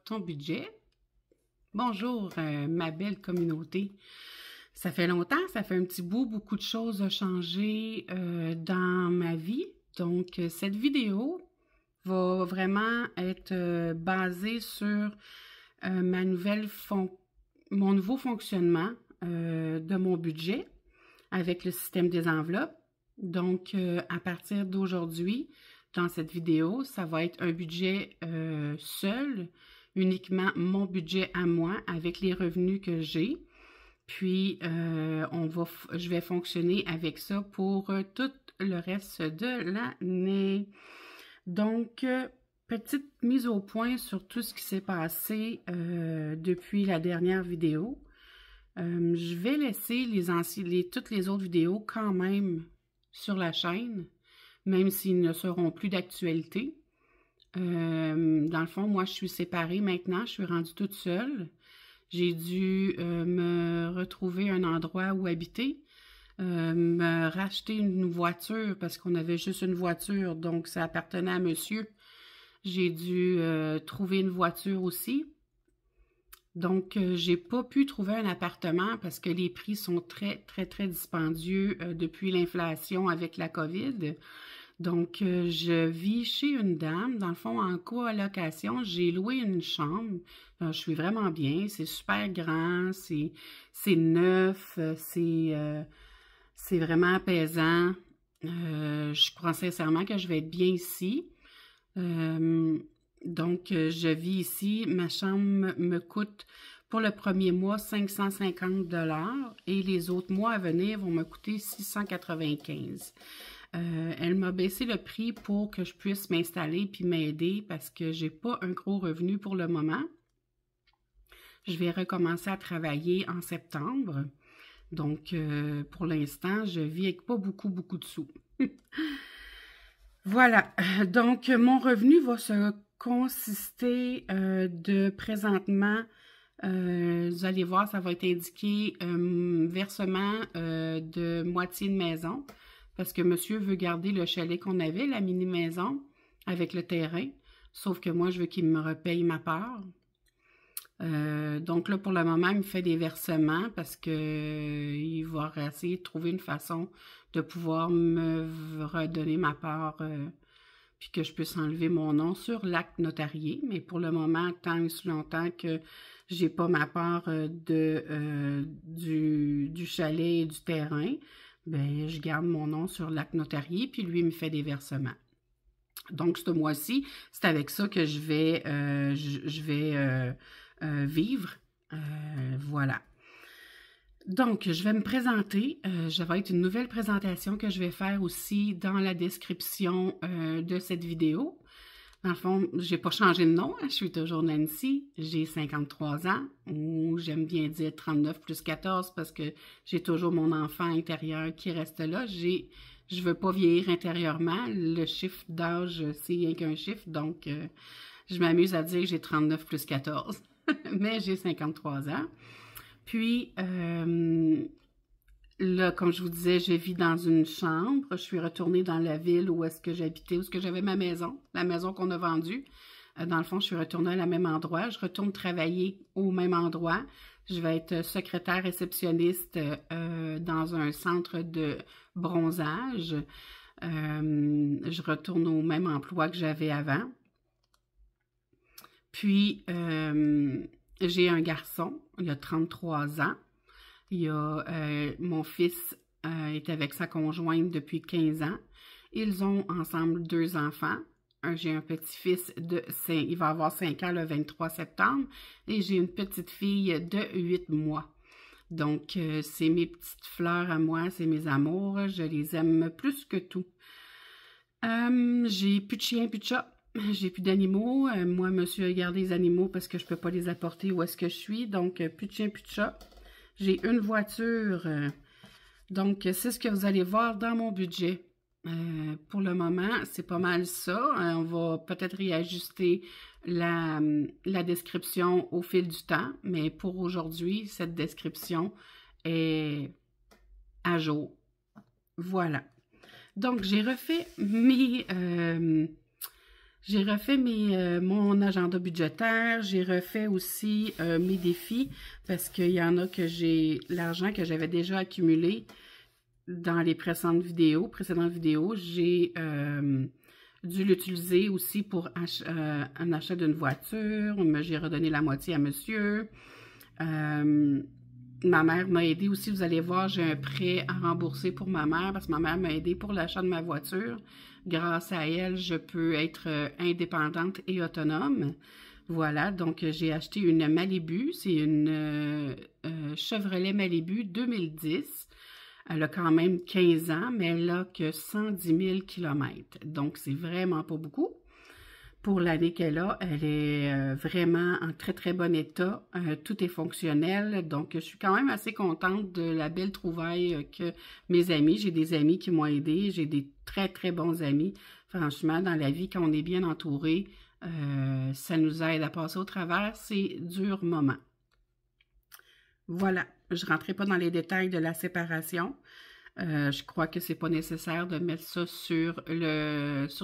ton budget. Bonjour, ma belle communauté. Ça fait longtemps, ça fait un petit bout, beaucoup de choses ont changé dans ma vie. Donc, cette vidéo va vraiment être basée sur mon nouveau fonctionnement de mon budget avec le système des enveloppes. Donc, à partir d'aujourd'hui, dans cette vidéo, ça va être un budget seul, uniquement mon budget à moi avec les revenus que j'ai. Puis, je vais fonctionner avec ça pour tout le reste de l'année. Donc, petite mise au point sur tout ce qui s'est passé depuis la dernière vidéo. Je vais laisser toutes les autres vidéos quand même sur la chaîne, même s'ils ne seront plus d'actualité. Dans le fond, moi, je suis séparée maintenant, je suis rendue toute seule. J'ai dû me retrouver un endroit où habiter, me racheter une voiture parce qu'on avait juste une voiture, donc ça appartenait à monsieur. J'ai dû trouver une voiture aussi. Donc, j'ai pas pu trouver un appartement parce que les prix sont très, très, très dispendieux depuis l'inflation avec la COVID. Donc, je vis chez une dame, dans le fond, en colocation. J'ai loué une chambre. Je suis vraiment bien. C'est super grand, c'est neuf, c'est vraiment apaisant. Je crois sincèrement que je vais être bien ici. Donc, je vis ici. Ma chambre me coûte pour le premier mois 550 $ et les autres mois à venir vont me coûter 695 $. Elle m'a baissé le prix pour que je puisse m'installer puis m'aider parce que j'ai pas un gros revenu pour le moment. Je vais recommencer à travailler en septembre. Donc, pour l'instant, je vis avec pas beaucoup de sous. Voilà. Donc, mon revenu va se consister de présentement, vous allez voir, ça va être indiqué versement de moitié de maison parce que monsieur veut garder le chalet qu'on avait, la mini-maison avec le terrain, sauf que moi, je veux qu'il me repaye ma part. Donc là, pour le moment, il me fait des versements parce que il va essayer de trouver une façon de pouvoir me redonner ma part puis que je puisse enlever mon nom sur l'acte notarié. Mais pour le moment, tant et si longtemps que j'ai pas ma part du chalet et du terrain, ben je garde mon nom sur l'acte notarié, puis lui, il me fait des versements. Donc, ce mois-ci, c'est avec ça que je vais vivre. Voilà. Donc, je vais me présenter. Ça va être une nouvelle présentation que je vais faire aussi dans la description de cette vidéo. Dans le fond, je n'ai pas changé de nom. Je suis toujours Nancy. J'ai 53 ans, ou j'aime bien dire 39 plus 14 parce que j'ai toujours mon enfant intérieur qui reste là. Je ne veux pas vieillir intérieurement. Le chiffre d'âge, c'est rien qu'un chiffre. Donc, je m'amuse à dire que j'ai 39 plus 14. Mais j'ai 53 ans. Puis, là, comme je vous disais, je vis dans une chambre. Je suis retournée dans la ville où est-ce que j'habitais, où est-ce que j'avais ma maison, la maison qu'on a vendue. Dans le fond, je suis retournée à la même endroit. Je retourne travailler au même endroit. Je vais être secrétaire réceptionniste dans un centre de bronzage. Je retourne au même emploi que j'avais avant. Puis, j'ai un garçon, il a 33 ans. Mon fils est avec sa conjointe depuis 15 ans. Ils ont ensemble 2 enfants. J'ai un petit-fils il va avoir 5 ans le 23 septembre. Et j'ai une petite fille de 8 mois. Donc, c'est mes petites fleurs à moi, c'est mes amours. Je les aime plus que tout. J'ai plus de chien, plus de chat. J'ai plus d'animaux. Moi, monsieur a gardé les animaux parce que je peux pas les apporter où est-ce que je suis. Donc, plus de chien, plus de chat. J'ai une voiture. Donc, c'est ce que vous allez voir dans mon budget. Pour le moment, c'est pas mal ça. On va peut-être réajuster la description au fil du temps. Mais pour aujourd'hui, cette description est à jour. Voilà. Donc, j'ai refait J'ai refait mon agenda budgétaire, j'ai refait aussi mes défis parce qu'il y en a que l'argent que j'avais déjà accumulé dans les précédentes vidéos, j'ai dû l'utiliser aussi pour un achat d'une voiture. J'ai redonné la moitié à monsieur. Ma mère m'a aidé aussi. Vous allez voir, j'ai un prêt à rembourser pour ma mère parce que ma mère m'a aidé pour l'achat de ma voiture. Grâce à elle, je peux être indépendante et autonome. Voilà, donc j'ai acheté une Malibu. C'est une Chevrolet Malibu 2010. Elle a quand même 15 ans, mais elle n'a que 110 000 km. Donc, c'est vraiment pas beaucoup. Pour l'année qu'elle a, elle est vraiment en très, très bon état. Tout est fonctionnel. Donc, je suis quand même assez contente de la belle trouvaille que mes amis, j'ai des amis qui m'ont aidé. J'ai des très, très bons amis. Franchement, dans la vie, quand on est bien entouré, ça nous aide à passer au travers ces durs moments. Voilà, je ne rentrerai pas dans les détails de la séparation. Je crois que c'est pas nécessaire de mettre ça sur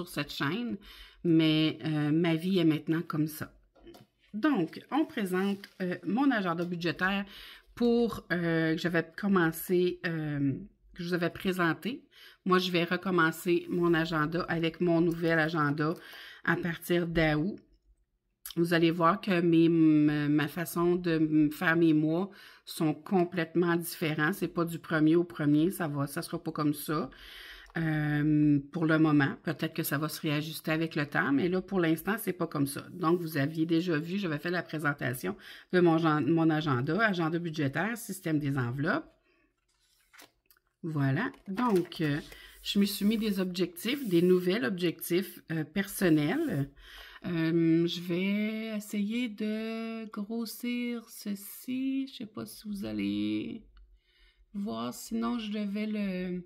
cette chaîne, mais ma vie est maintenant comme ça. Donc, on présente mon agenda budgétaire que j'avais commencé, que je vous avais présenté. Moi, je vais recommencer mon agenda avec mon nouvel agenda à partir d'août. Vous allez voir que ma façon de faire mes mois sont complètement différents. C'est pas du 1er au 1er, ça sera pas comme ça. Pour le moment, peut-être que ça va se réajuster avec le temps, mais là, pour l'instant, c'est pas comme ça. Donc, vous aviez déjà vu, j'avais fait la présentation de mon agenda budgétaire, système des enveloppes. Voilà. Donc, je me suis mis des objectifs, des nouveaux objectifs personnels. Je vais essayer de grossir ceci. Je ne sais pas si vous allez voir. Sinon, je devais le...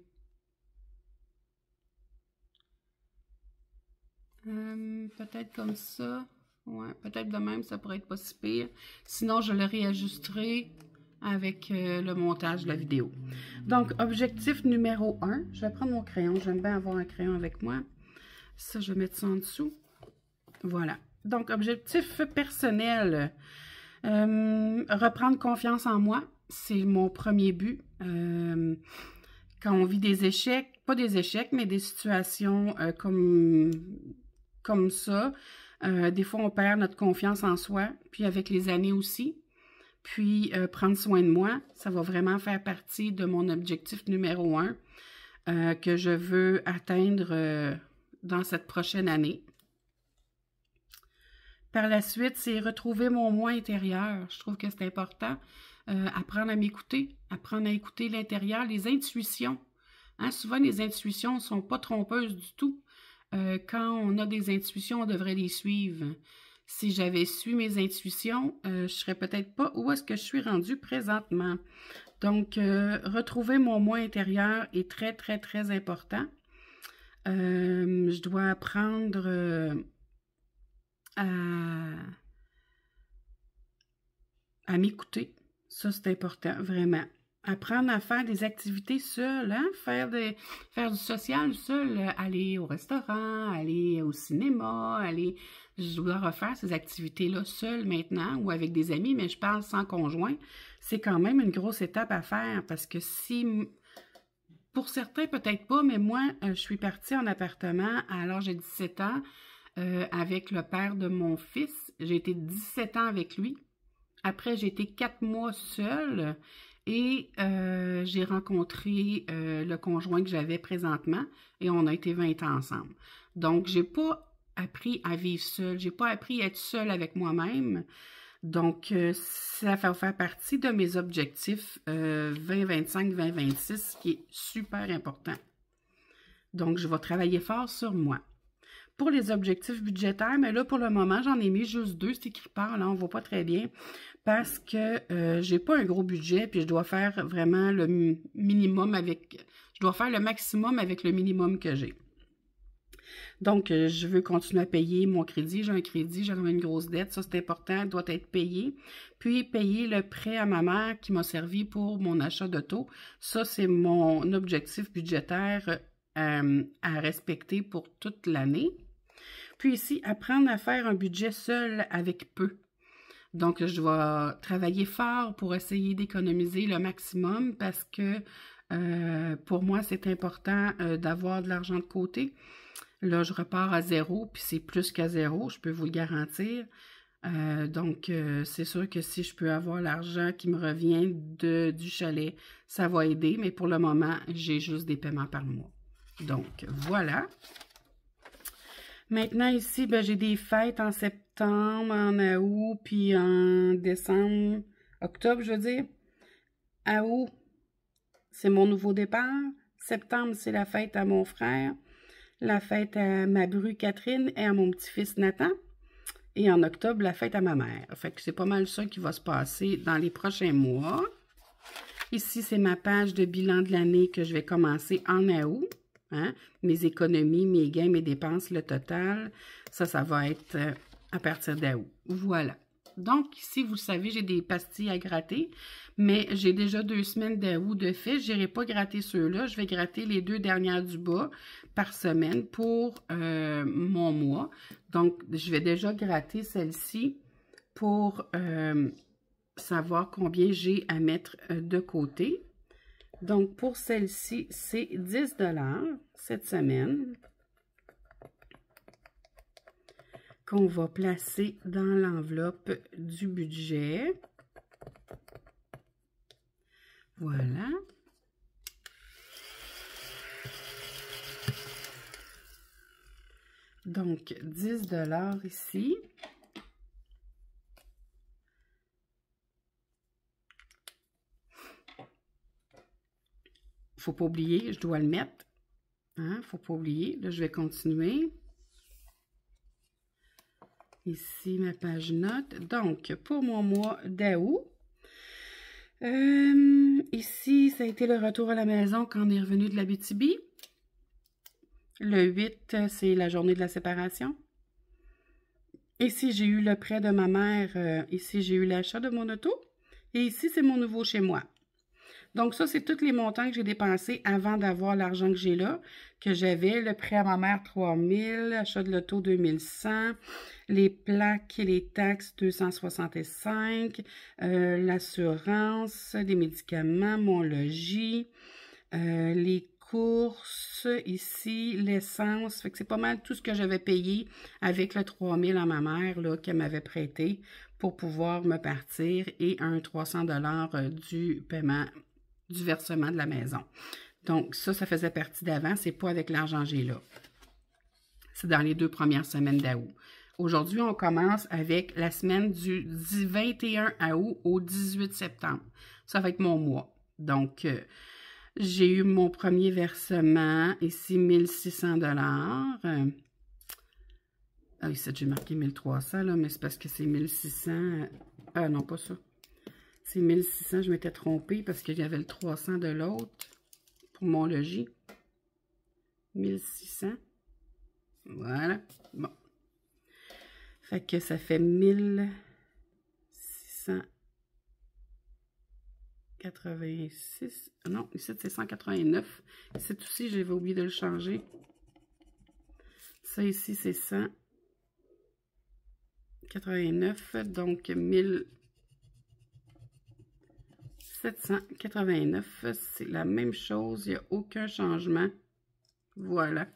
peut-être comme ça. Ouais, peut-être de même, ça pourrait être pas si pire. Sinon, je le réajusterai avec le montage de la vidéo. Donc, objectif numéro 1. Je vais prendre mon crayon. J'aime bien avoir un crayon avec moi. Ça, je vais mettre ça en dessous. Voilà. Donc, objectif personnel. Reprendre confiance en moi, c'est mon premier but. Quand on vit des échecs, pas des échecs, mais des situations comme ça, des fois, on perd notre confiance en soi, puis avec les années aussi. Puis, prendre soin de moi, ça va vraiment faire partie de mon objectif numéro 1 que je veux atteindre dans cette prochaine année. Par la suite, c'est retrouver mon moi intérieur. Je trouve que c'est important. Apprendre à m'écouter, apprendre à écouter l'intérieur, les intuitions. Hein, souvent, les intuitions ne sont pas trompeuses du tout. Quand on a des intuitions, on devrait les suivre. Si j'avais su mes intuitions, je ne serais peut-être pas où est-ce que je suis rendue présentement. Donc, retrouver mon moi intérieur est très, très, très important. Je dois apprendre à m'écouter. Ça, c'est important, vraiment. Apprendre à faire des activités seules, hein? Faire du social seul, aller au restaurant, aller au cinéma, je dois refaire ces activités-là seule maintenant ou avec des amis, mais je parle sans conjoint. C'est quand même une grosse étape à faire parce que pour certains, peut-être pas, mais moi, je suis partie en appartement à l'âge de 17 ans avec le père de mon fils. J'ai été 17 ans avec lui. Après, j'ai été 4 mois seule et j'ai rencontré le conjoint que j'avais présentement et on a été 20 ans ensemble. Donc, j'ai pas appris à vivre seule. J'ai pas appris à être seule avec moi-même. Donc, ça va faire partie de mes objectifs 2025-2026 qui est super important. Donc, je vais travailler fort sur moi. Pour les objectifs budgétaires, mais là, pour le moment, j'en ai mis juste 2. C'est écrit par, là, on ne voit pas très bien, parce que j'ai pas un gros budget, puis je dois faire vraiment le minimum je dois faire le maximum avec le minimum que j'ai. Donc, je veux continuer à payer mon crédit. J'ai un crédit, j'ai quand même une grosse dette. Ça, c'est important, doit être payé. Puis, payer le prêt à ma mère qui m'a servi pour mon achat d'auto. Ça, c'est mon objectif budgétaire à respecter pour toute l'année. Puis ici, apprendre à faire un budget seul avec peu. Donc, je dois travailler fort pour essayer d'économiser le maximum parce que pour moi, c'est important d'avoir de l'argent de côté. Là, je repars à zéro, puis c'est plus qu'à zéro, je peux vous le garantir. Donc, c'est sûr que si je peux avoir l'argent qui me revient du chalet, ça va aider. Mais pour le moment, j'ai juste des paiements par mois. Donc, voilà. Maintenant, ici, ben, j'ai des fêtes en septembre, en août, puis en décembre, octobre, je veux dire. Août, c'est mon nouveau départ. Septembre, c'est la fête à mon frère. La fête à ma bru Catherine et à mon petit-fils Nathan. Et en octobre, la fête à ma mère. Fait que c'est pas mal ça qui va se passer dans les prochains mois. Ici, c'est ma page de bilan de l'année que je vais commencer en août. Hein? Mes économies, mes gains, mes dépenses, le total. Ça va être à partir d'août. Voilà. Donc, ici, vous le savez, j'ai des pastilles à gratter, mais j'ai déjà 2 semaines d'août de fait. Je n'irai pas gratter ceux-là. Je vais gratter les 2 dernières du bas par semaine pour mon mois. Donc, je vais déjà gratter celle-ci pour savoir combien j'ai à mettre de côté. Donc, pour celle-ci, c'est 10 $ cette semaine qu'on va placer dans l'enveloppe du budget. Voilà. Donc, 10 $ ici. Faut pas oublier, je dois le mettre. Hein? Faut pas oublier. Là, je vais continuer. Ici, ma page notes. Donc, pour mon mois d'août, ici, ça a été le retour à la maison quand on est revenu de l'Abitibi. Le 8, c'est la journée de la séparation. Ici, j'ai eu le prêt de ma mère. Ici, j'ai eu l'achat de mon auto. Et ici, c'est mon nouveau chez moi. Donc, ça, c'est tous les montants que j'ai dépensés avant d'avoir l'argent que j'ai là, que j'avais. Le prêt à ma mère, 3 000, l'achat de l'auto, 2 100, les plaques et les taxes, 265, l'assurance, les médicaments, mon logis, les courses, ici, l'essence. Fait que c'est pas mal tout ce que j'avais payé avec le 3 000 à ma mère, là, qu'elle m'avait prêté pour pouvoir me partir et un 300 $ du paiement du versement de la maison. Donc, ça faisait partie d'avant. C'est pas avec l'argent que j'ai là. C'est dans les 2 premières semaines d'août. Aujourd'hui, on commence avec la semaine du 21 août au 18 septembre. Ça va être mon mois. Donc, j'ai eu mon premier versement, ici, 1 600 $. Ah, ici, j'ai marqué 1300, là, mais c'est parce que c'est 1600. Ah, non, pas ça. C'est 1600, je m'étais trompée parce qu'il y avait le 300 de l'autre pour mon logis. 1600. Voilà. Bon. Fait que ça fait 1686. Non, ici, c'est 189. Ici aussi, j'avais oublié de le changer. Ça ici, c'est 189. Donc, 1789, c'est la même chose, il n'y a aucun changement. Voilà.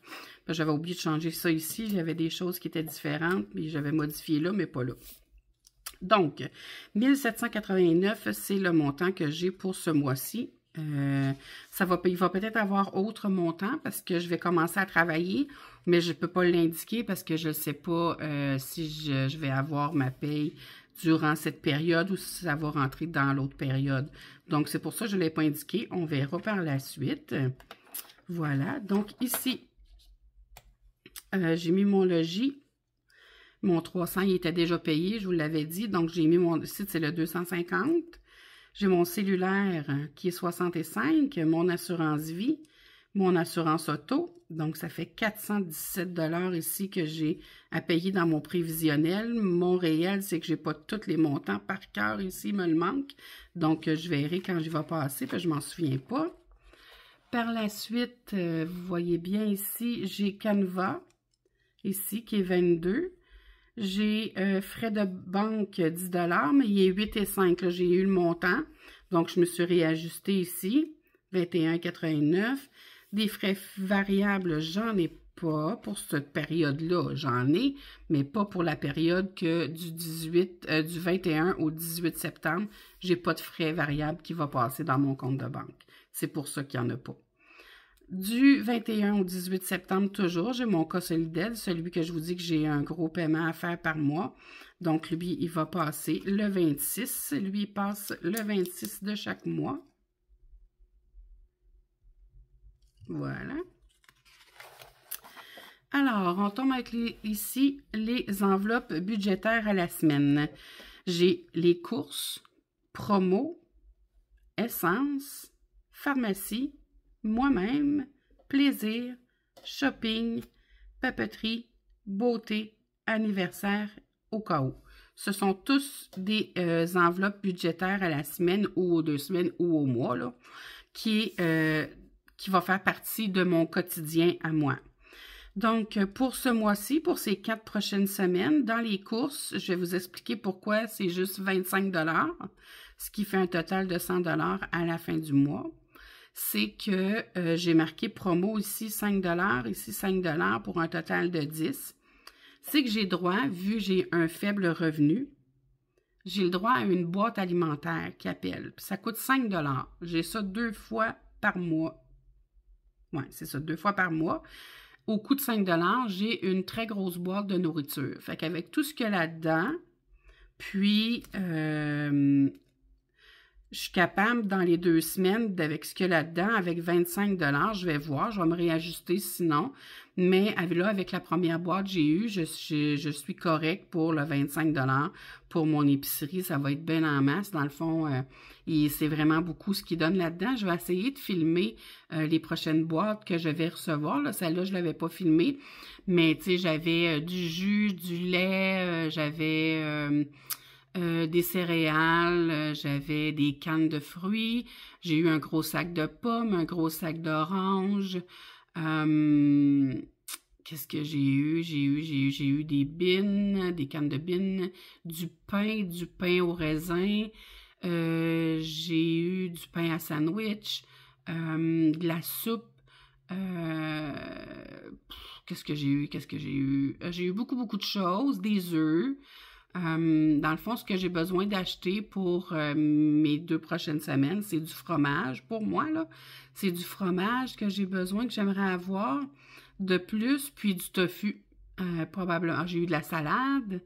Ben, j'avais oublié de changer ça ici, j'avais des choses qui étaient différentes, mais j'avais modifié là, mais pas là. Donc, 1789, c'est le montant que j'ai pour ce mois-ci. Il va peut-être avoir autre montant parce que je vais commencer à travailler, mais je ne peux pas l'indiquer parce que je ne sais pas si je vais avoir ma paye durant cette période ou si ça va rentrer dans l'autre période. Donc, c'est pour ça que je ne l'ai pas indiqué. On verra par la suite. Voilà. Donc, ici, j'ai mis mon logis. Mon 300, il était déjà payé, je vous l'avais dit. Donc, j'ai mis mon site, c'est le 250. J'ai mon cellulaire qui est 65, mon assurance vie, mon assurance auto. Donc, ça fait 417 $ ici que j'ai à payer dans mon prévisionnel. Mon réel, c'est que je n'ai pas tous les montants par cœur ici, il me le manque. Donc, je verrai quand j'y vais passer, puis je ne m'en souviens pas. Par la suite, vous voyez bien ici, j'ai Canva. ici, qui est 22. J'ai frais de banque 10 $, mais il est 8,5 $. J'ai eu le montant, donc je me suis réajustée ici, 21,89 $. Des frais variables, j'en ai pas pour cette période-là, j'en ai, mais pas pour la période que du 21 au 18 septembre, j'ai pas de frais variables qui va passer dans mon compte de banque. C'est pour ça qu'il n'y en a pas. Du 21 au 18 septembre, toujours, j'ai mon cas Solidel, celui que je vous dis que j'ai un gros paiement à faire par mois. Donc, lui, il va passer le 26. Lui, il passe le 26 de chaque mois. Voilà. Alors, on tombe avec ici les enveloppes budgétaires à la semaine. J'ai les courses, promos, essence, pharmacie, moi-même, plaisir, shopping, papeterie, beauté, anniversaire, au cas où. Ce sont tous des enveloppes budgétaires à la semaine ou aux 2 semaines ou au mois, là, qui va faire partie de mon quotidien à moi. Donc, pour ce mois-ci, pour ces 4 prochaines semaines, dans les courses, je vais vous expliquer pourquoi c'est juste 25 $, ce qui fait un total de 100 $ à la fin du mois. C'est que j'ai marqué promo ici 5 $, ici 5 $ pour un total de 10. C'est que j'ai droit, vu que j'ai un faible revenu, j'ai le droit à une boîte alimentaire qui appelle. Puis ça coûte 5 $. J'ai ça 2 fois par mois. Oui, c'est ça, 2 fois par mois. Au coût de 5 $, j'ai une très grosse boîte de nourriture. Fait qu'avec tout ce qu'il y a là-dedans, puis je suis capable, dans les 2 semaines, avec ce qu'il y a là-dedans, avec 25 $, je vais voir, je vais me réajuster sinon. Mais là, avec la première boîte que j'ai eue, je suis correcte pour le 25 $ pour mon épicerie. Ça va être bien en masse. Dans le fond, c'est vraiment beaucoup ce qu'ils donnent là-dedans. Je vais essayer de filmer les prochaines boîtes que je vais recevoir. Celle-là, je ne l'avais pas filmée. Mais, tu sais, j'avais du jus, du lait, j'avais... des céréales, j'avais des cannes de fruits, j'ai eu un gros sac de pommes, un gros sac d'oranges. Qu'est-ce que j'ai eu? J'ai eu des bines, des cannes de bines, du pain au raisin. J'ai eu du pain à sandwich, de la soupe. Qu'est-ce que j'ai eu? J'ai eu beaucoup de choses, des œufs. Dans le fond, ce que j'ai besoin d'acheter pour mes 2 prochaines semaines, c'est du fromage. Pour moi, là, c'est du fromage que j'ai besoin, que j'aimerais avoir de plus, puis du tofu. Probablement, j'ai eu de la salade.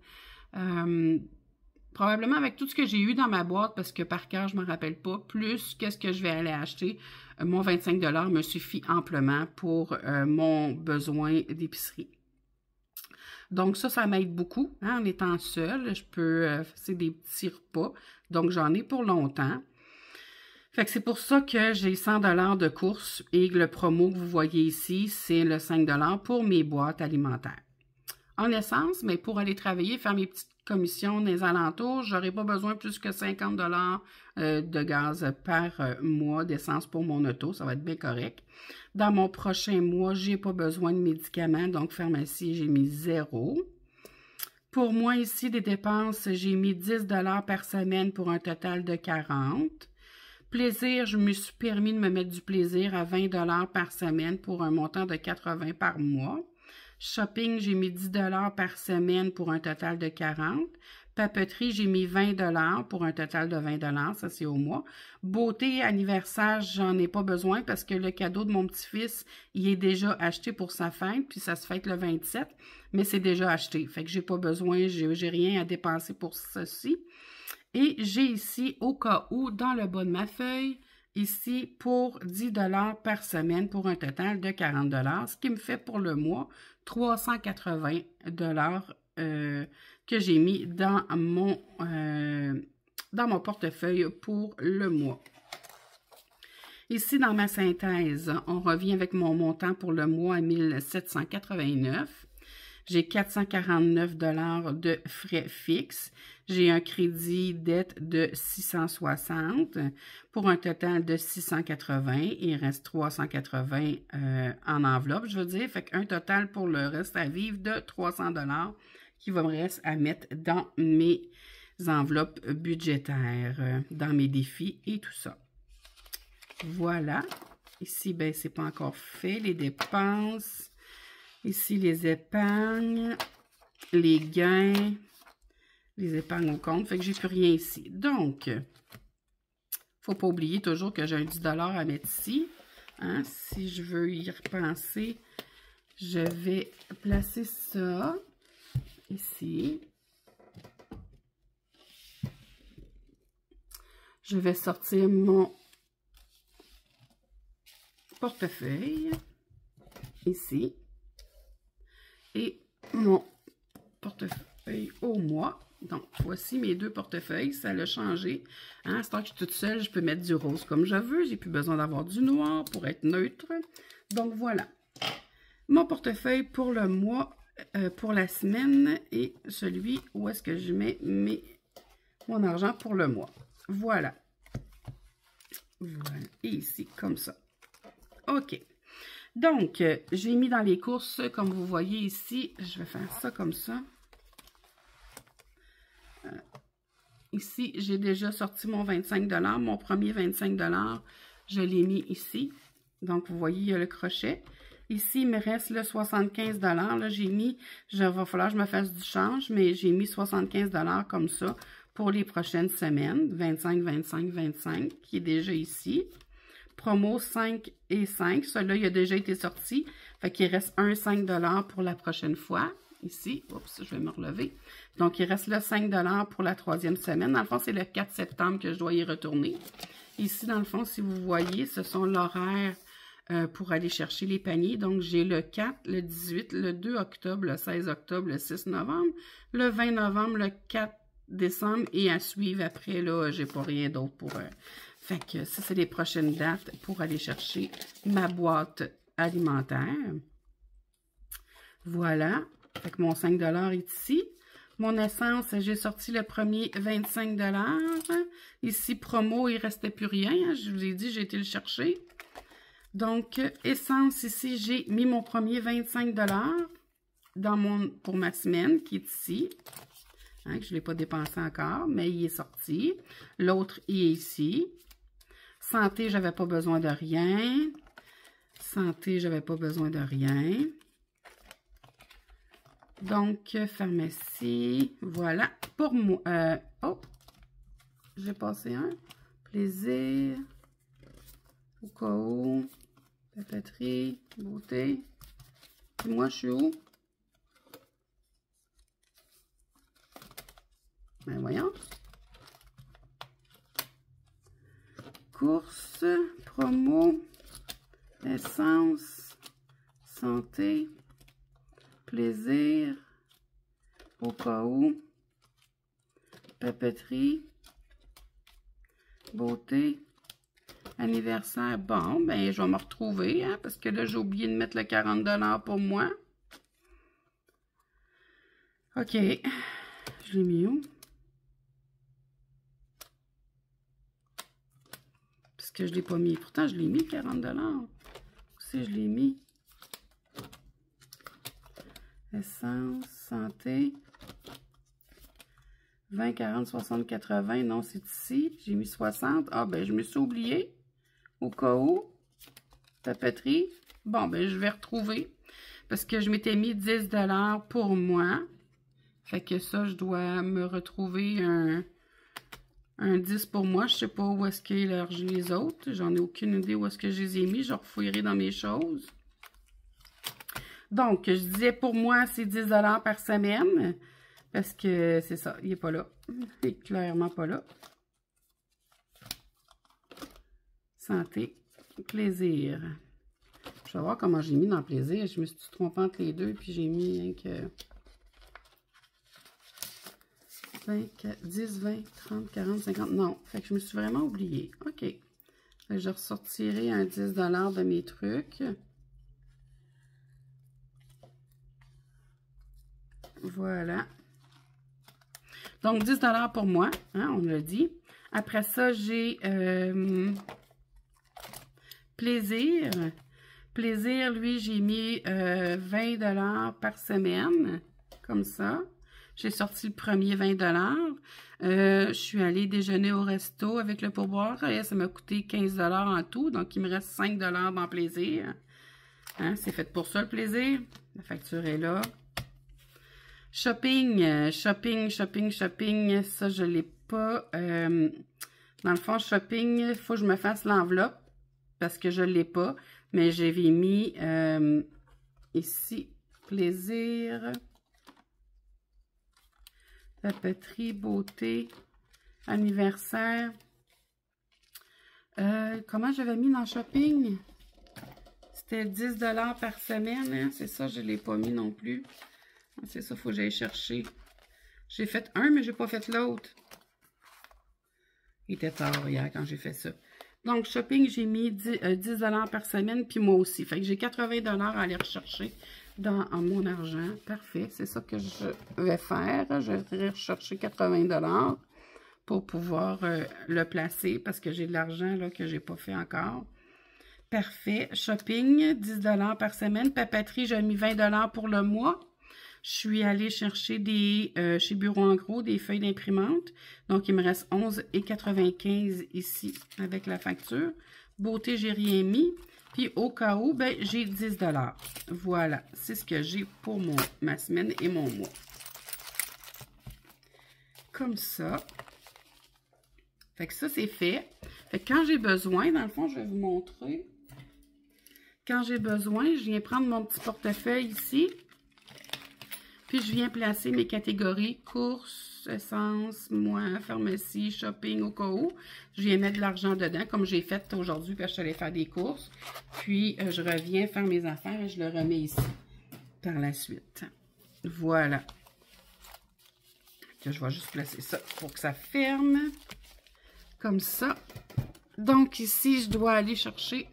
Probablement avec tout ce que j'ai eu dans ma boîte, parce que par cœur, je ne me rappelle pas, plus qu'est-ce que je vais aller acheter. Mon 25 $ me suffit amplement pour mon besoin d'épicerie. Donc ça m'aide beaucoup, hein, en étant seule. Je peux faire des petits repas, donc j'en ai pour longtemps. Fait que c'est pour ça que j'ai 100 $ de course et le promo que vous voyez ici, c'est le 5 $ pour mes boîtes alimentaires. En essence, mais pour aller travailler, faire mes petites commissions dans les alentours, je n'aurai pas besoin plus que 50 $ de gaz par mois d'essence pour mon auto. Ça va être bien correct. Dans mon prochain mois, je n'ai pas besoin de médicaments, donc pharmacie, j'ai mis 0. Pour moi, ici, des dépenses, j'ai mis 10 $ par semaine pour un total de 40. Plaisir, je me suis permis de me mettre du plaisir à 20 $ par semaine pour un montant de 80 par mois. Shopping, j'ai mis 10 $ par semaine pour un total de 40. Papeterie, j'ai mis 20 $ pour un total de 20 $, ça c'est au mois. Beauté, anniversaire, j'en ai pas besoin parce que le cadeau de mon petit-fils, il est déjà acheté pour sa fête, puis ça se fête le 27, mais c'est déjà acheté. Fait que j'ai pas besoin, j'ai rien à dépenser pour ceci. Et j'ai ici, au cas où, dans le bas de ma feuille, ici, pour 10 $ par semaine pour un total de 40 $, ce qui me fait pour le mois 380 $ que j'ai mis dans mon portefeuille pour le mois. Ici, dans ma synthèse, on revient avec mon montant pour le mois à 1789. j'ai 449 $ de frais fixes. J'ai un crédit dette de 660 pour un total de 680. Il reste 380 en enveloppe, je veux dire. Fait qu'un total pour le reste à vivre de 300 $ qui va me rester à mettre dans mes enveloppes budgétaires, dans mes défis et tout ça. Voilà. Ici, ben, c'est pas encore fait. Les dépenses. Ici, les épargnes. Les gains. Les épargnes au compte. Fait que j'ai plus rien ici. Donc, faut pas oublier toujours que j'ai un 10 $ à mettre ici. Hein? Si je veux y repenser, je vais placer ça ici. Je vais sortir mon portefeuille ici et mon portefeuille au mois. Donc, voici mes deux portefeuilles. Ça l'a changé. Hein, à ce temps que je suis toute seule, je peux mettre du rose comme je veux. J'ai plus besoin d'avoir du noir pour être neutre. Donc, voilà. Mon portefeuille pour le mois, pour la semaine et celui où est-ce que je mets mon argent pour le mois. Voilà. Voilà. Et ici, comme ça. OK. Donc, j'ai mis dans les courses, comme vous voyez ici, je vais faire ça comme ça. Ici, j'ai déjà sorti mon 25 $. Mon premier 25 $, je l'ai mis ici. Donc, vous voyez, il y a le crochet. Ici, il me reste le 75 $. Là, j'ai mis, va falloir que je me fasse du change, mais j'ai mis 75 $ comme ça pour les prochaines semaines. 25, 25, 25, qui est déjà ici. Promo 5 et 5. Celui-là, il a déjà été sorti. Fait qu'il reste un 5 $ pour la prochaine fois. Ici. Oups, je vais me relever. Donc, il reste le 5 $ pour la troisième semaine. Dans le fond, c'est le 4 septembre que je dois y retourner. Ici, dans le fond, si vous voyez, ce sont l'horaire pour aller chercher les paniers. Donc, j'ai le 4, le 18, le 2 octobre, le 16 octobre, le 6 novembre, le 20 novembre, le 4 décembre et à suivre après, là, j'ai pas rien d'autre pour... Fait que ça, c'est les prochaines dates pour aller chercher ma boîte alimentaire. Voilà. Fait que mon 5 $ est ici. Mon essence, j'ai sorti le premier 25 $. Ici, promo, il ne restait plus rien. Je vous ai dit, j'ai été le chercher. Donc, essence, ici, j'ai mis mon premier 25 $ pour ma semaine, qui est ici. Hein, que je ne l'ai pas dépensé encore, mais il est sorti. L'autre, il est ici. Santé, j'avais pas besoin de rien. Santé, j'avais pas besoin de rien. Donc, pharmacie, voilà. Pour moi, oh, j'ai passé un. Plaisir, au cas où, papeterie, beauté. Et moi, je suis où? Ben, voyons. Course, promo, essence, santé, plaisir, au cas où, papeterie, beauté, anniversaire. Bon, ben je vais me retrouver, hein, parce que là, j'ai oublié de mettre le 40 $ pour moi. OK. Je l'ai mis où? Parce que je ne l'ai pas mis. Pourtant, je l'ai mis, 40 $. Où c'est je l'ai mis? Essence, santé. 20, 40, 60, 80. Non, c'est ici. J'ai mis 60. Ah, ben, je me suis oublié. Au cas où. Papeterie. Bon, ben, je vais retrouver. Parce que je m'étais mis 10 $ pour moi. Fait que ça, je dois me retrouver un 10 pour moi. Je sais pas où est-ce qu'il est les autres. J'en ai aucune idée où est-ce que je les ai mis. Je refouillerai dans mes choses. Donc, je disais pour moi, c'est 10 $ par semaine. Parce que c'est ça, il n'est pas là. Il n'est clairement pas là. Santé, plaisir. Je vais voir comment j'ai mis dans plaisir. Je me suis trompée entre les deux, puis j'ai mis rien que 10, 20, 30, 40, 50. Non, fait que je me suis vraiment oubliée. OK. Je ressortirai un 10 $ de mes trucs. Voilà. Donc, 10 $ pour moi, hein, on l'a dit. Après ça, j'ai Plaisir. Plaisir, lui, j'ai mis 20 $ par semaine, comme ça. J'ai sorti le premier 20 $. Je suis allée déjeuner au resto avec le pourboire et ça m'a coûté 15 $ en tout. Donc, il me reste 5 $ dans Plaisir. Hein, c'est fait pour ça, le Plaisir. La facture est là. Shopping. Ça, je ne l'ai pas. Dans le fond, shopping, il faut que je me fasse l'enveloppe parce que je ne l'ai pas. Mais j'avais mis ici, Plaisir, papeterie, beauté, anniversaire. Comment j'avais mis dans shopping? C'était 10 $ par semaine, hein? C'est ça, je ne l'ai pas mis non plus. C'est ça, il faut que j'aille chercher. J'ai fait un, mais je n'ai pas fait l'autre. Il était tard hier quand j'ai fait ça. Donc, shopping, j'ai mis 10 $ par semaine, puis moi aussi. Fait que j'ai 80 $ à aller rechercher dans mon argent. Parfait, c'est ça que je vais faire. Je vais rechercher 80 $ pour pouvoir le placer parce que j'ai de l'argent là que je n'ai pas fait encore. Parfait. Shopping, 10 $ par semaine. Papeterie, j'ai mis 20 $ pour le mois. Je suis allée chercher chez Bureau en Gros des feuilles d'imprimante. Donc, il me reste 11,95 ici avec la facture. Beauté, j'ai rien mis. Puis, au cas où, ben, j'ai 10 $. Voilà, c'est ce que j'ai pour ma semaine et mon mois. Comme ça. Fait que ça, c'est fait. Fait que quand j'ai besoin, dans le fond, je vais vous montrer. Quand j'ai besoin, je viens prendre mon petit portefeuille ici. Puis, je viens placer mes catégories courses, essence, moi, pharmacie, shopping au cas où. Je viens mettre de l'argent dedans, comme j'ai fait aujourd'hui, parce que je suis allée faire des courses. Puis, je reviens faire mes affaires et je le remets ici par la suite. Voilà. Je vais juste placer ça pour que ça ferme. Comme ça. Donc, ici, je dois aller chercher...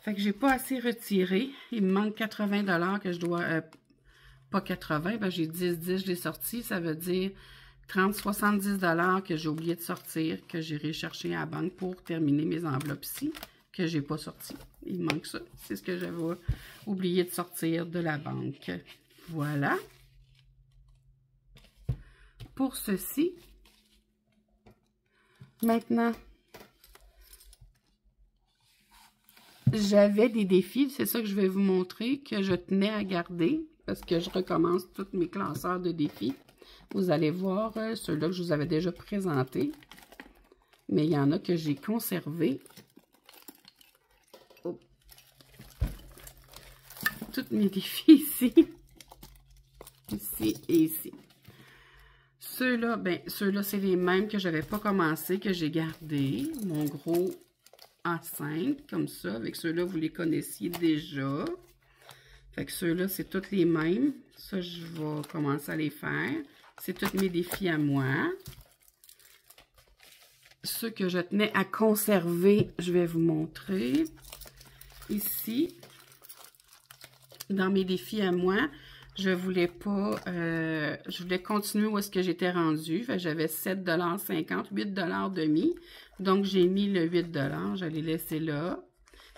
Fait que j'ai pas assez retiré. Il me manque 80 $ que je dois... pas 80, ben j'ai 10, je l'ai sorti. Ça veut dire 70 $ que j'ai oublié de sortir, que j'irai chercher à la banque pour terminer mes enveloppes ici, que j'ai pas sorti. Il me manque ça. C'est ce que j'avais oublié de sortir de la banque. Voilà. Pour ceci. Maintenant... J'avais des défis, c'est ça que je vais vous montrer, que je tenais à garder, parce que je recommence tous mes classeurs de défis. Vous allez voir ceux-là que je vous avais déjà présentés, mais il y en a que j'ai conservés. Oh. Tous mes défis ici, ici et ici. Ceux-là, ben, ceux-là, c'est les mêmes que je n'avais pas commencé, que j'ai gardés. Mon gros... A5, comme ça. Avec ceux-là, vous les connaissiez déjà. Fait que ceux-là, c'est tous les mêmes. Ça, je vais commencer à les faire. C'est tous mes défis à moi. Ceux que je tenais à conserver, je vais vous montrer. Ici, dans mes défis à moi, je voulais pas... je voulais continuer où est-ce que j'étais rendue. J'avais 7,50 $, 8,5 $. Donc, j'ai mis le 8 $. Je l'ai laissé là.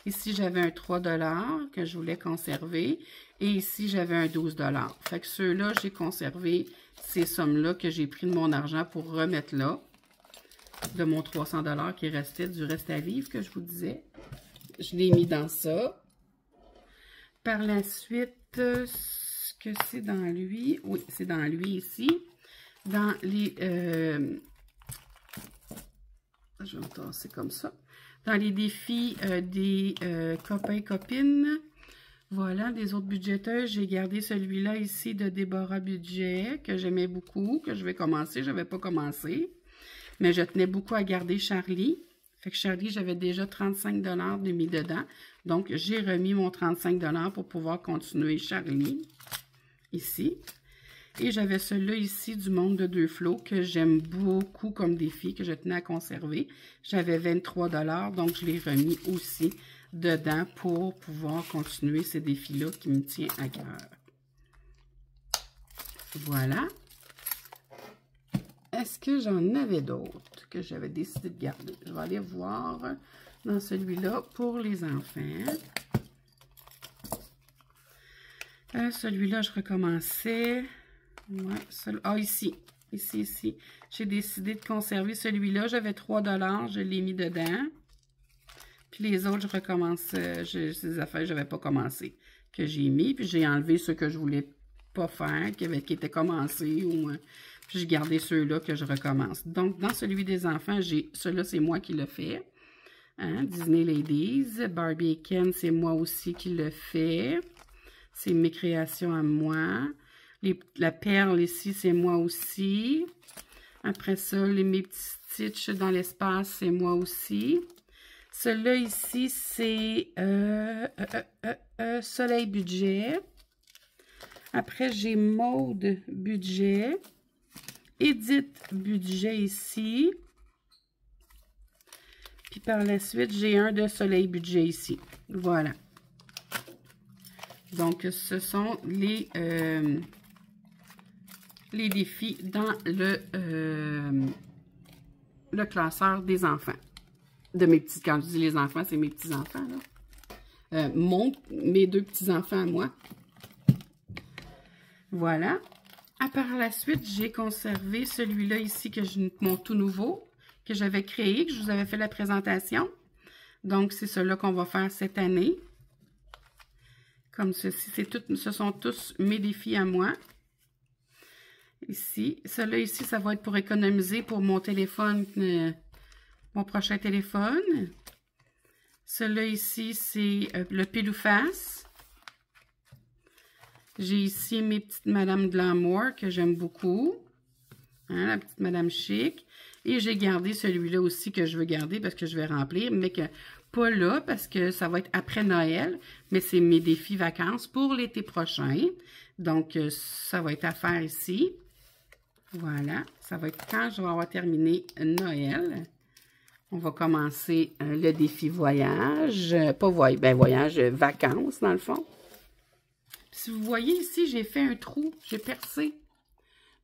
Ici, j'avais un 3 $ que je voulais conserver. Et ici, j'avais un 12 $. Fait que ceux-là, j'ai conservé ces sommes-là que j'ai pris de mon argent pour remettre là. De mon 300 $ qui restait du reste à vivre que je vous disais. Je l'ai mis dans ça. Par la suite... que c'est dans lui. Oui, c'est dans lui ici. Dans les... je vais me tasser comme ça. Dans les défis des copains-copines. Voilà, des autres budgéteurs. J'ai gardé celui-là ici de Déborah Budget, que j'aimais beaucoup, que je vais commencer. Je n'avais pas commencé. Mais je tenais beaucoup à garder Charlie. Fait que Charlie, j'avais déjà 35 $ de mis dedans. Donc, j'ai remis mon 35 $ pour pouvoir continuer Charlie. Ici. Et j'avais celui-là ici du Monde de Deux Flots que j'aime beaucoup comme défi, que je tenais à conserver. J'avais 23 $, donc je l'ai remis aussi dedans pour pouvoir continuer ces défis-là qui me tiennent à cœur. Voilà. Est-ce que j'en avais d'autres que j'avais décidé de garder? Je vais aller voir dans celui-là pour les enfants. Celui-là, je recommençais. Ouais, ici. Ici. J'ai décidé de conserver celui-là. J'avais 3 $. Je l'ai mis dedans. Puis les autres, je recommence. Ces affaires, je n'avais pas commencé. Que j'ai mis. Puis j'ai enlevé ceux que je voulais pas faire, qui étaient commencés. Puis j'ai gardé ceux-là que je recommence. Donc, dans celui des enfants, celui-là, c'est moi qui le fais. Hein? Disney Ladies. Barbie et Ken, c'est moi aussi qui le fais. C'est mes créations à moi. La perle ici, c'est moi aussi. Après ça, mes petits stitches dans l'espace, c'est moi aussi. Celui-là ici, c'est Soleil Budget. Après, j'ai Maude Budget. Edith Budget ici. Puis par la suite, j'ai un de Soleil Budget ici. Voilà. Donc, ce sont les défis dans le classeur des enfants. Quand je dis les enfants, c'est mes petits-enfants, là. Mes 2 petits-enfants à moi. Voilà. Par la suite, j'ai conservé celui-là ici, mon tout nouveau, que j'avais créé, que je vous avais fait la présentation. Donc, c'est celui-là qu'on va faire cette année. Comme ceci, ce sont tous mes défis à moi. Ici, celui-là ici, ça va être pour économiser pour mon téléphone, mon prochain téléphone. Celui-là ici, c'est le pile ou face. J'ai ici mes petites Madame Glamour que j'aime beaucoup. Hein, la petite Madame Chic. Et j'ai gardé celui-là aussi que je veux garder parce que je vais remplir, mais que pas là parce que ça va être après Noël. Mais c'est mes défis vacances pour l'été prochain. Donc, ça va être à faire ici. Voilà. Ça va être quand je vais avoir terminé Noël. On va commencer le défi voyage. Pas voyage, voyage, vacances dans le fond. Si vous voyez ici, j'ai fait un trou. J'ai percé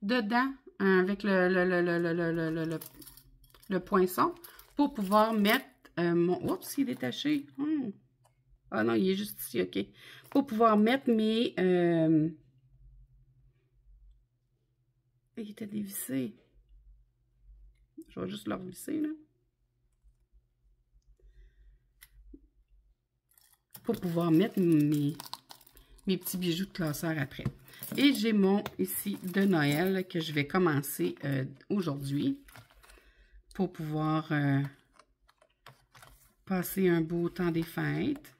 dedans avec le poinçon pour pouvoir mettre mon... Oups, il est détaché. Ah non, il est juste ici, OK. Pour pouvoir mettre mes... Il était dévissé. Je vais juste le revisser, là. Pour pouvoir mettre mes petits bijoux de classeur après. Et j'ai mon ici de Noël que je vais commencer aujourd'hui pour pouvoir passer un beau temps des fêtes.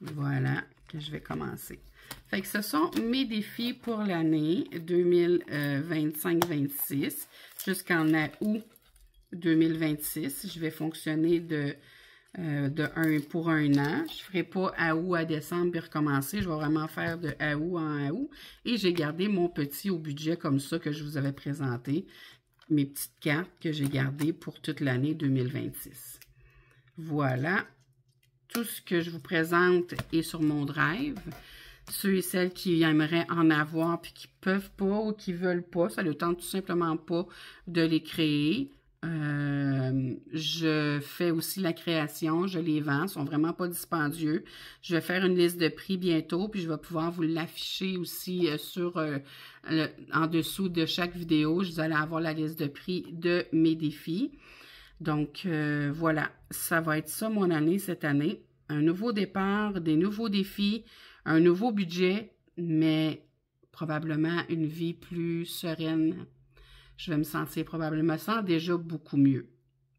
Voilà, que je vais commencer. Fait que ce sont mes défis pour l'année 2025-26 jusqu'en août 2026. Je vais fonctionner pour un an. Je ne ferai pas août à décembre et recommencer. Je vais vraiment faire de août en août. Et j'ai gardé mon petit au budget comme ça que je vous avais présenté. Mes petites cartes que j'ai gardées pour toute l'année 2026. Voilà. Tout ce que je vous présente est sur mon drive. Ceux et celles qui aimeraient en avoir puis qui ne peuvent pas ou qui ne veulent pas, ça ne tente tout simplement pas de les créer. Je fais aussi la création, je les vends, ils ne sont vraiment pas dispendieux. Je vais faire une liste de prix bientôt, puis je vais pouvoir vous l'afficher aussi en dessous de chaque vidéo. Vous allez avoir la liste de prix de mes défis. Donc, voilà, ça va être ça mon année cette année. Un nouveau départ, des nouveaux défis, un nouveau budget, mais probablement une vie plus sereine. Je vais me sentir probablement déjà beaucoup mieux.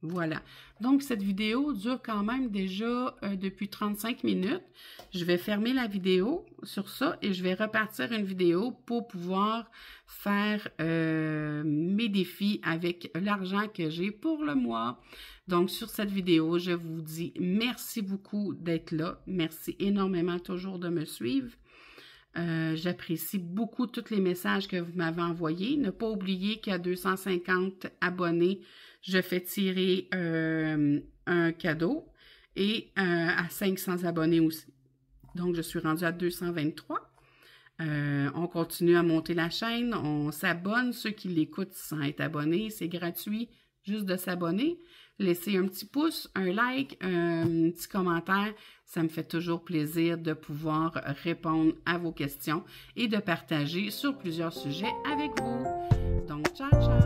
Voilà. Donc, cette vidéo dure quand même déjà depuis 35 minutes. Je vais fermer la vidéo sur ça et je vais repartir une vidéo pour pouvoir faire mes défis avec l'argent que j'ai pour le mois. Donc, sur cette vidéo, je vous dis merci beaucoup d'être là. Merci énormément toujours de me suivre. J'apprécie beaucoup tous les messages que vous m'avez envoyés. Ne pas oublier qu'à 250 abonnés, je fais tirer un cadeau et à 500 abonnés aussi. Donc, je suis rendue à 223. On continue à monter la chaîne, on s'abonne. Ceux qui l'écoutent sans être abonnés, c'est gratuit, juste de s'abonner. Laissez un petit pouce, un like, un petit commentaire. Ça me fait toujours plaisir de pouvoir répondre à vos questions et de partager sur plusieurs sujets avec vous. Donc, ciao, ciao!